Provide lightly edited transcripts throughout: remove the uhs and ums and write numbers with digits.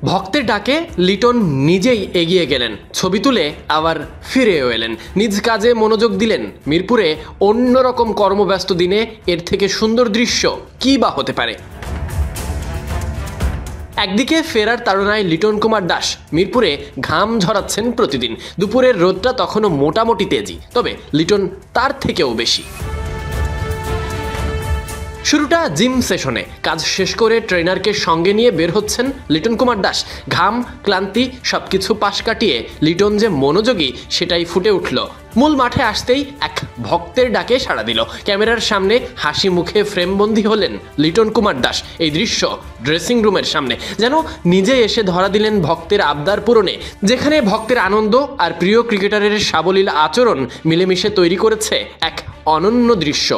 ভক্তের ডাকে লিটন নিজেই এগিয়ে গেলেন, ছবি তুলে আবার ফিরেও এলেন, নিজ কাজে মনোযোগ দিলেন। মিরপুরে অন্যরকম কর্মব্যস্ত দিনে এর থেকে সুন্দর দৃশ্য কী বা হতে পারে। একদিকে ফেরার তাড়নায় লিটন কুমার দাস মিরপুরে ঘাম ঝরাচ্ছেন প্রতিদিন। দুপুরের রোদটা তখনও মোটামুটি তেজি, তবে লিটন তার থেকেও বেশি। শুরুটা জিম সেশনে, কাজ শেষ করে ট্রেনারকে সঙ্গে নিয়ে বের হচ্ছেন লিটন কুমার দাস। ঘাম, ক্লান্তি সবকিছু পাশ কাটিয়ে লিটন যে মনোযোগী সেটাই ফুটে উঠল। মূল মাঠে আসতেই এক ভক্তের ডাকে সাড়া দিল। ক্যামেরার সামনে হাসি মুখে ফ্রেমবন্দি হলেন লিটন কুমার দাস। এই দৃশ্য ড্রেসিং রুমের সামনে, যেন নিজে এসে ধরা দিলেন ভক্তের আবদার পূরণে, যেখানে ভক্তের আনন্দ আর প্রিয় ক্রিকেটারের সাবলীল আচরণ মিলেমিশে তৈরি করেছে এক অনন্য দৃশ্য।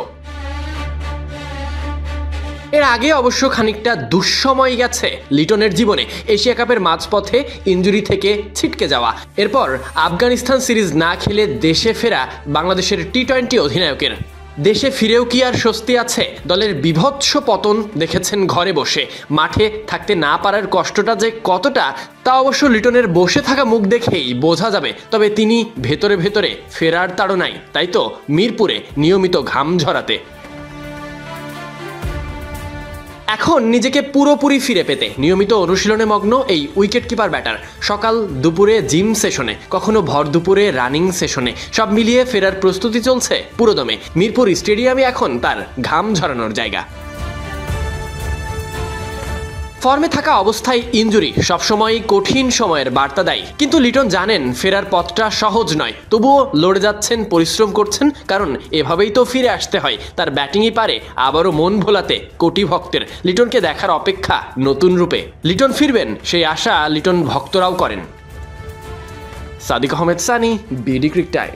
এর আগে অবশ্য খানিকটা দুঃসময় গেছে লিটনের জীবনে। এশিয়া কাপের মাঝপথে ইনজুরি থেকে ছিটকে যাওয়া, এরপর আফগানিস্তান সিরিজ না খেলে দেশে ফেরা বাংলাদেশের টি-20 অধিনায়কের। দেশে ফিরেও কি আর স্বস্তি আছে? দলের বিভৎস পতন দেখেছেন ঘরে বসে। মাঠে থাকতে না পারার কষ্টটা যে কতটা, তা অবশ্য লিটনের বসে থাকা মুখ দেখেই বোঝা যাবে। তবে তিনি ভেতরে ভেতরে ফেরার তাড়নায়, তাই তো মিরপুরে নিয়মিত ঘাম ঝরাতে। এখন নিজেকে পুরোপুরি ফিরে পেতে নিয়মিত অনুশীলনে মগ্ন এই উইকেট কিপার ব্যাটার। সকাল দুপুরে জিম সেশনে, কখনো ভর দুপুরে রানিং সেশনে, সব মিলিয়ে ফেরার প্রস্তুতি চলছে পুরোদমে। মিরপুর স্টেডিয়ামে এখন তার ঘাম ঝরানোর জায়গা। ফর্মে থাকা অবস্থায় ইনজুরি সবসময় কঠিন সময়ের বার্তা দেয়, কিন্তু লিটন জানেন ফেরার পথটা সহজ নয়। তবুও লড়ে যাচ্ছেন, পরিশ্রম করছেন, কারণ এভাবেই তো ফিরে আসতে হয়। তার ব্যাটিংই পারে আবারও মন ভোলাতে কোটি ভক্তের। লিটনকে দেখার অপেক্ষা নতুন রূপে। লিটন ফিরবেন সেই আশা লিটন ভক্তরাও করেন। Sadiq Ahmed Sunny, BD ক্রিক time.